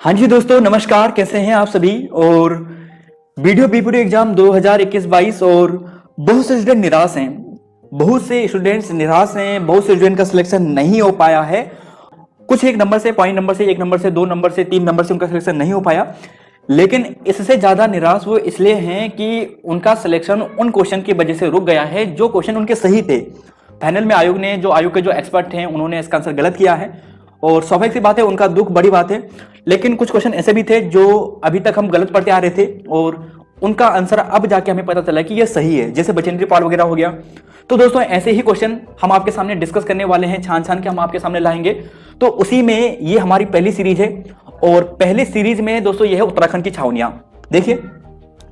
हाँ जी दोस्तों, नमस्कार। कैसे हैं आप सभी। और वीडियो बीपीडी एग्जाम 2021-22 और बहुत से स्टूडेंट निराश हैं। बहुत से स्टूडेंट्स निराश हैं। बहुत से स्टूडेंट का सिलेक्शन नहीं हो पाया है। कुछ एक नंबर से, पॉइंट नंबर से, एक नंबर से, दो नंबर से, तीन नंबर से उनका सिलेक्शन नहीं हो पाया। लेकिन इससे ज्यादा निराश वो इसलिए हैं कि उनका सिलेक्शन उन क्वेश्चन की वजह से रुक गया है जो क्वेश्चन उनके सही थे। फाइनल में आयोग के जो एक्सपर्ट हैं उन्होंने इसका आंसर गलत किया है और स्वाभाविक सी बात है, उनका दुख बड़ी बात है। लेकिन कुछ क्वेश्चन ऐसे भी थे जो अभी तक हम गलत पढ़ते आ रहे थे और उनका आंसर अब जाके हमें पता चला कि ये सही है, जैसे बचेंद्री पाल वगैरह हो गया। तो दोस्तों ऐसे ही क्वेश्चन हम आपके सामने डिस्कस करने वाले हैं, छान छान के हम आपके सामने लाएंगे। तो उसी में ये हमारी पहली सीरीज है और पहली सीरीज में दोस्तों ये है उत्तराखंड की छावनियां। देखिए,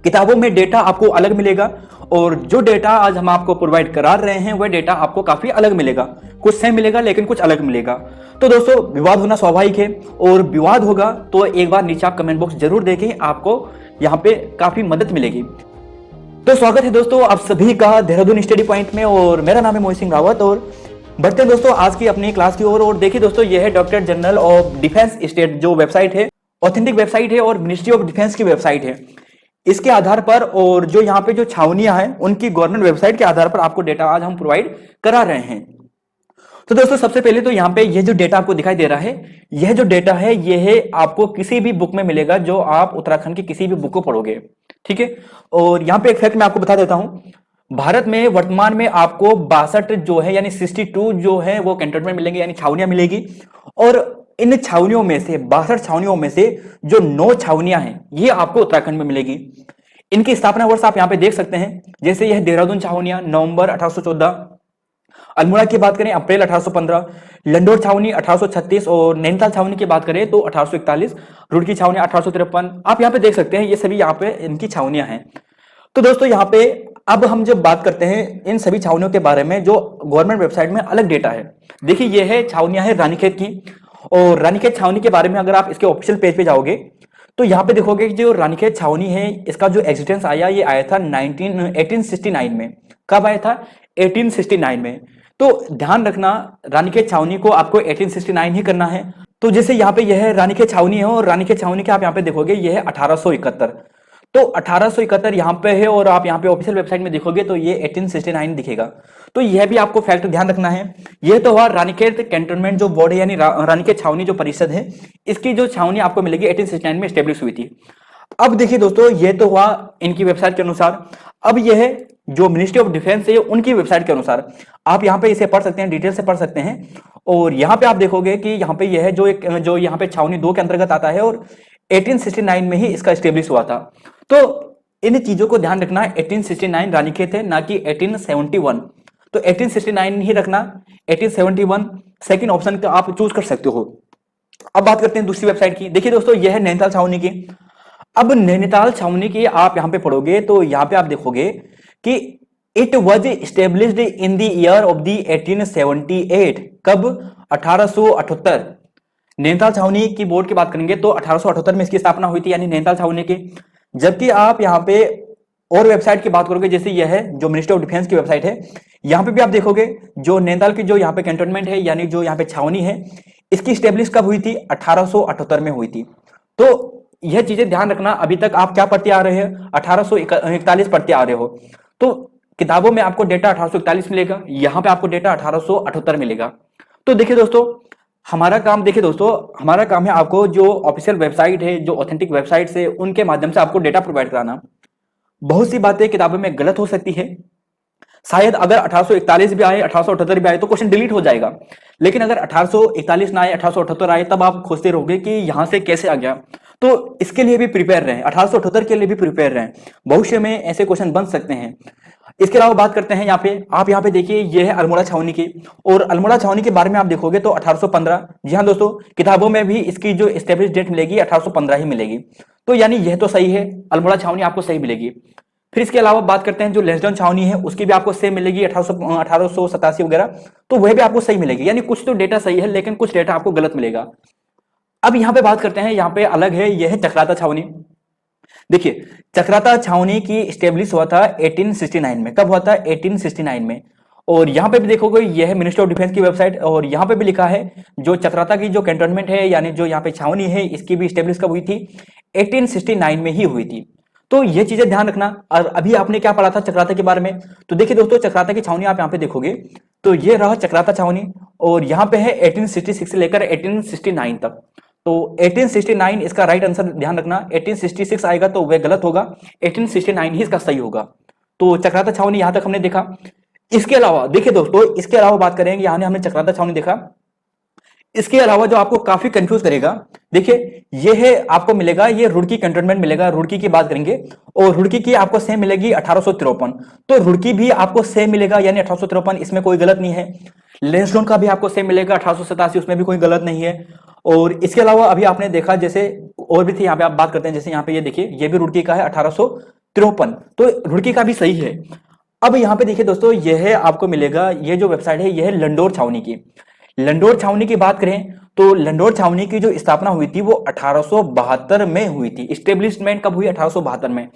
किताबों में डेटा आपको अलग मिलेगा और जो डेटा आज हम आपको प्रोवाइड करा रहे हैं वह डेटा आपको काफी अलग मिलेगा। कुछ सेम मिलेगा लेकिन कुछ अलग मिलेगा। तो दोस्तों विवाद होना स्वाभाविक है और विवाद होगा तो एक बार नीचे आप कमेंट बॉक्स जरूर देखें, आपको यहाँ पे काफी मदद मिलेगी। तो स्वागत है दोस्तों आप सभी का देहरादून स्टडी पॉइंट में और मेरा नाम है मोहित सिंह रावत। और बढ़ते हैं दोस्तों आज की अपनी क्लास की ओर। और देखिए दोस्तों, यह है doctor general of defence state जो वेबसाइट है, ऑथेंटिक वेबसाइट है और मिनिस्ट्री ऑफ डिफेंस की वेबसाइट है। इसके आधार पर और जो यहाँ पे जो छावनियां हैं उनकी गवर्नमेंट वेबसाइट के आधार पर आपको डेटा आज हम प्रोवाइड करा रहे हैं। तो दोस्तों सबसे पहले तो यहाँ पे ये जो डेटा आपको दिखाई दे रहा है, यह जो डेटा है यह आपको किसी भी बुक में मिलेगा जो आप उत्तराखंड की किसी भी बुक को पढ़ोगे, ठीक है। और यहाँ पे एक फैक्ट मैं आपको बता देता हूं, भारत में वर्तमान में आपको 62 जो है यानी 62 जो है वो कैंटोनमेंट मिलेंगे यानी छावनियां मिलेगी। और इन छावनियों में से 62 छावनियों में से जो 9 छावनियां हैं ये आपको उत्तराखंड में मिलेगी। इनकी स्थापना वर्ष आप यहाँ पे देख सकते हैं, जैसे यह देहरादून छावनियां नवंबर 1814, अल्मोड़ा की बात करें अप्रैल 1815, लंडोर छावनी 1836 और नैनीताल छावनी की बात करें तो 1841, रुड़की छावनी 1853। आप यहाँ पे देख सकते हैं ये सभी यहाँ पे इनकी छावनियां हैं। तो दोस्तों यहाँ पे अब हम जब बात करते हैं इन सभी छावनियों के बारे में जो गवर्नमेंट वेबसाइट में अलग डेटा है। देखिए ये है छावनियां है रानीखेत की। और रानीखेत छावनी के बारे में अगर आप इसके ऑफिशियल पेज पे जाओगे तो यहाँ पे देखोगे कि जो रानीखेत छावनी है इसका जो एग्जिस्टेंस आया ये आया था 1869 में। कब आया था? 1869 में। तो ध्यान रखना रानीखेत छावनी को आपको 1869 ही करना है। तो जैसे यहाँ पे यह रानीखेत छावनी है और रानीखेत छावनी के आप यहाँ पे देखोगे यह है 1871। तो 1871 यहाँ पे है और आप यहाँ पे ऑफिशियल वेबसाइट में देखोगे तो ये 1869 दिखेगा। तो यह भी आपको फैक्ट ध्यान रखना है। यह तो हुआ रानीखेत कैंटोनमेंट जो बोर्ड है यानी रानीखेत छावनी जो परिषद है, इसकी जो छावनी आपको मिलेगी 1869 में स्टेब्लिश हुई थी। अब देखिए दोस्तों, यह तो हुआ इनकी वेबसाइट के अनुसार। अब यह जो मिनिस्ट्री ऑफ डिफेंस है उनकी वेबसाइट के अनुसार आप यहाँ पे इसे पढ़ सकते हैं, डिटेल से पढ़ सकते हैं। और यहाँ पे आप देखोगे कि यहाँ पे यह जो यहाँ पे छावनी 2 के अंतर्गत आता है और 1869 में ही इसका स्टेब्लिश हुआ था। तो इन चीजों को ध्यान रखना, 1869 रानीखेत है ना कि 1871। तो 1869 ही रखना, 1871 सेकंड ऑप्शन का आप चूज कर सकते हो। अब बात करते हैं दूसरी वेबसाइट की। देखिए दोस्तों यह है नैनीताल छावनी की। अब नैनीताल छावनी की आप यहां पे पढ़ोगे तो यहां पे आप देखोगे कि it was established in the year of the 1878। कब? 1878। नैनीताल छावनी की बोर्ड की बात करेंगे तो 1878 में इसकी स्थापना हुई थी यानी नैनीताल छावनी की। जबकि आप यहाँ पे और वेबसाइट की बात करोगे जैसे यह है जो मिनिस्ट्री ऑफ डिफेंस की वेबसाइट है, यहाँ पे भी आप देखोगे जो नैनीताल की जो यहाँ पे कैंटोनमेंट है यानी जो यहाँ पे छावनी है इसकी स्टेब्लिश कब हुई थी? 1878 में हुई थी। तो यह चीजें ध्यान रखना। अभी तक आप क्या पढ़ते आ रहे हैं? 1841 पढ़ते आ रहे हो। तो किताबों में आपको डेटा 1841 मिलेगा, यहाँ पे आपको डेटा 1878 मिलेगा। तो देखिए दोस्तों हमारा काम है आपको जो ऑफिशियल वेबसाइट है, जो ऑथेंटिक वेबसाइट है उनके माध्यम से आपको डेटा प्रोवाइड कराना। बहुत सी बातें किताबों में गलत हो सकती है। शायद अगर 1841 भी आए, 1878 भी आए तो क्वेश्चन डिलीट हो जाएगा। लेकिन अगर 1841 ना आए, 1878 आए, तब आप खोजते रहोगे कि यहां से कैसे आ गया। तो इसके लिए भी प्रिपेयर रहें, 1878 के लिए भी प्रिपेयर रहें, भविष्य में ऐसे क्वेश्चन बन सकते हैं। इसके अलावा बात करते हैं यहाँ पे, आप यहाँ पे देखिए ये है अल्मोड़ा छावनी की। और अल्मोड़ा छावनी के बारे में आप देखोगे तो 1815। जी हाँ दोस्तों, किताबों में भी इसकी जो एस्टेब्लिश डेट मिलेगी 1815 ही मिलेगी। तो यानी यह तो सही है, अल्मोड़ा छावनी आपको सही मिलेगी। फिर इसके अलावा बात करते हैं जो लेसडाउन छावनी है उसकी भी आपको सेम मिलेगी 1887 वगैरह। तो वह भी आपको सही मिलेगी। यानी कुछ तो डेटा सही है लेकिन कुछ डेटा आपको गलत मिलेगा। अब यहाँ पे बात करते हैं, यहाँ पे अलग है, यह है चक्राता छावनी। देखिए चक्राता छावनी की स्टेब्लिश हुआ था 1869 में। कब हुआ था? 1869 में। और यहाँ पे भी देखोगे यह है मिनिस्ट्री ऑफ डिफेंस की वेबसाइट, और यहाँ पे भी लिखा है जो चक्राता की जो कैंटोनमेंट है यानी जो यहाँ पे छावनी है इसकी भी स्टेब्लिश कब हुई थी, 1869 में ही हुई थी। तो ये चीजें ध्यान रखना। और अभी आपने क्या पढ़ा था चक्राता के बारे में, तो देखिए दोस्तों चक्राता की छावनी आप यहाँ पे देखोगे तो ये रहा चक्राता छावनी, और यहाँ पे है 1866 से लेकर 1869 तक। तो 1869 इसका राइट आंसर ध्यान रखना, 1866 आएगा तो वह गलत होगा, 1869 ही इसका सही होगा। तो चक्राता छावनी यहां तक हमने देखा। इसके अलावा देखिए दोस्तों, इसके अलावा बात करेंगे, यहां हमने चक्राता छावनी देखा। इसके अलावा जो आपको काफी कंफ्यूज करेगा, देखिए ये है आपको मिलेगा, ये रुड़की कैंटोनमेंट मिलेगा, रुड़की की बात करेंगे, और रुड़की की आपको सेम मिलेगी 1853। तो रुड़की भी आपको सेम मिलेगा यानी 1853, इसमें कोई गलत नहीं है। लेंसडोन का भी आपको सेम मिलेगा 1887, उसमें भी कोई गलत नहीं है। और इसके अलावा अभी आपने देखा जैसे और भी थे, यहाँ पे आप बात करते हैं, जैसे यहाँ पे ये देखिए ये भी रुड़की का है 1853, तो रुड़की का भी सही है। अब यहाँ पे देखिए दोस्तों, यह आपको मिलेगा, ये जो वेबसाइट है यह है लंडोर छावनी की। लंडोर छावनी की बात करें तो लंडोर छावनी की जो स्थापना हुई थी वो 1872 में हुई थी। इस्टेब्लिशमेंट कब हुई, 1872 में।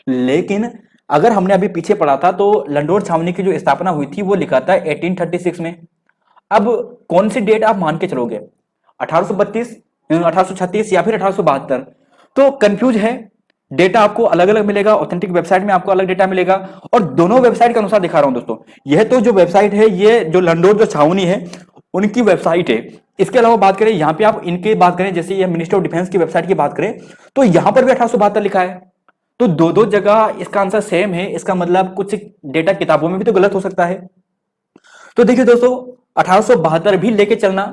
लेकिन अगर हमने अभी पीछे पढ़ा था तो लंडोर छावनी की जो स्थापना हुई थी वो लिखा था 1836 में। अब कौन सी डेट आप मान के चलोगे, 1832, 1836 या फिर 1872? तो कंफ्यूज है, डेटा आपको अलग अलग मिलेगा, ऑथेंटिक वेबसाइट में आपको अलग डेटा मिलेगा, और दोनों वेबसाइट के अनुसार दिखा रहा हूं दोस्तों। यह तो जो वेबसाइट है, ये जो लंडोर जो छावनी है उनकी वेबसाइट है। इसके अलावा बात करें यहाँ पे आप इनके बात करें, जैसे ये मिनिस्ट्री ऑफ डिफेंस की वेबसाइट की बात करें तो यहां पर भी 1872 लिखा है। तो दो दो जगह इसका आंसर सेम है, इसका मतलब कुछ डेटा किताबों में भी तो गलत हो सकता है। तो देखिए दोस्तों 1872 भी लेके चलना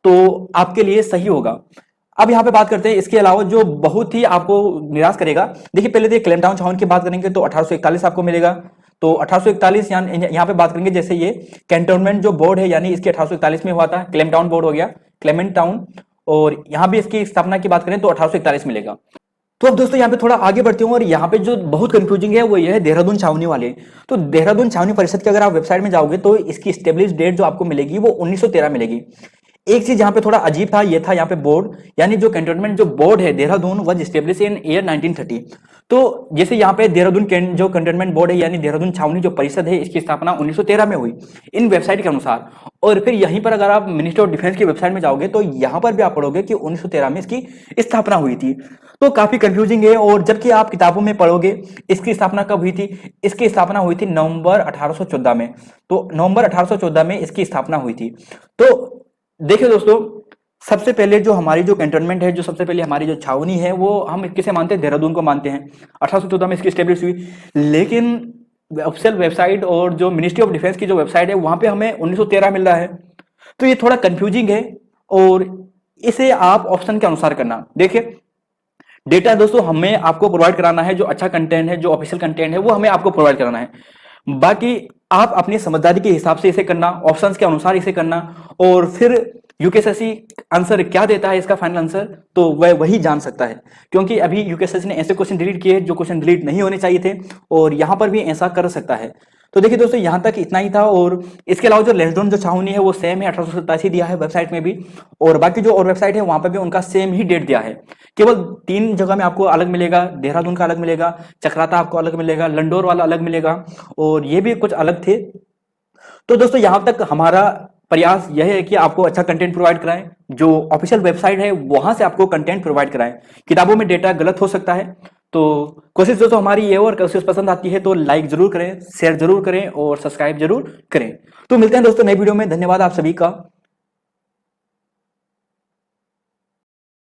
तो आपके लिए सही होगा। अब यहाँ पे बात करते हैं इसके अलावा जो बहुत ही आपको निराश करेगा। देखिए पहले तो क्लेमटाउन छावनी की बात करेंगे तो 1841 आपको मिलेगा। तो 1841 यहाँ पे बात करेंगे, जैसे ये कैंटोनमेंट जो बोर्ड है यानी इसके 1841 में हुआ था, क्लेमटाउन बोर्ड हो गया, क्लेमेंट टाउन, और यहाँ भी इसकी स्थापना की बात करें तो 1841 मिलेगा। तो अब दोस्तों यहाँ पे थोड़ा आगे बढ़ते हूँ, और यहाँ पे जो बहुत कंफ्यूजिंग है वो ये है देहरादून छावनी वाले। तो देहरादून छावनी परिषद के अगर आप वेबसाइट में जाओगे तो इसकी स्टेब्लिश डेट जो आपको मिलेगी वो 1913 मिलेगी। एक चीज यहाँ पे थोड़ा अजीब था, ये था यहाँ पे बोर्ड, यानी जो कैंटोनमेंट जो बोर्ड है Dehradun was establish in year 1930। तो जैसे यहाँ पे देहरादून जो कैंटोनमेंट बोर्ड है यानी देहरादून छावनी जो परिषद है इसकी स्थापना 1913 में हुई इन वेबसाइट के अनुसार। और फिर यहीं पर अगर आप मिनिस्ट्री ऑफ डिफेंस की वेबसाइट में जाओगे तो यहाँ पर भी आप पढ़ोगे कि 1913 में इसकी स्थापना हुई थी। तो काफी कंफ्यूजिंग है, और जबकि आप किताबों में पढ़ोगे इसकी स्थापना कब हुई थी, इसकी स्थापना हुई थी नवंबर 1814 में। तो नवंबर 1814 में इसकी स्थापना हुई थी। तो देखिए दोस्तों, सबसे पहले जो हमारी जो कैंटोनमेंट है, जो सबसे पहले हमारी जो छावनी है वो हम किसे मानते हैं, देहरादून को मानते हैं। 1814 में इसकी स्टेब्लिश हुई, लेकिन ऑफिशियल वेबसाइट और जो मिनिस्ट्री ऑफ डिफेंस की जो वेबसाइट है वहां पे हमें 1913 मिल रहा है। तो ये थोड़ा कंफ्यूजिंग है, और इसे आप ऑप्शन के अनुसार करना। देखिए डेटा दोस्तों हमें आपको प्रोवाइड कराना है, जो अच्छा कंटेंट है, जो ऑफिशियल कंटेंट है वो हमें आपको प्रोवाइड कराना है। बाकी आप अपनी समझदारी के हिसाब से इसे करना, ऑप्शंस के अनुसार इसे करना, और फिर यूकेएसएससी आंसर क्या देता है इसका फाइनल आंसर तो वह वही जान सकता है। क्योंकि अभी यूकेएसएससी ने ऐसे क्वेश्चन डिलीट किए जो क्वेश्चन डिलीट नहीं होने चाहिए थे, और यहां पर भी ऐसा कर सकता है। तो देखिए दोस्तों यहां तक इतना ही था, और इसके अलावा जो लेंसडोन जो छावनी है वो सेम है, 1887 दिया है वेबसाइट में भी, और बाकी जो और वेबसाइट है वहां पर भी उनका सेम ही डेट दिया है। केवल 3 जगह में आपको अलग मिलेगा, देहरादून का अलग मिलेगा, चक्राता आपको अलग मिलेगा, लंडोर वाला अलग मिलेगा, और ये भी कुछ अलग थे। तो दोस्तों यहां तक हमारा प्रयास यह है कि आपको अच्छा कंटेंट प्रोवाइड कराएं, जो ऑफिशियल वेबसाइट है वहां से आपको कंटेंट प्रोवाइड कराएं। किताबों में डेटा गलत हो सकता है, तो कोशिश दोस्तों हमारी ये, और कोशिश पसंद आती है तो लाइक जरूर करें, शेयर जरूर करें, और सब्सक्राइब जरूर करें। तो मिलते हैं दोस्तों नई वीडियो में। धन्यवाद आप सभी का।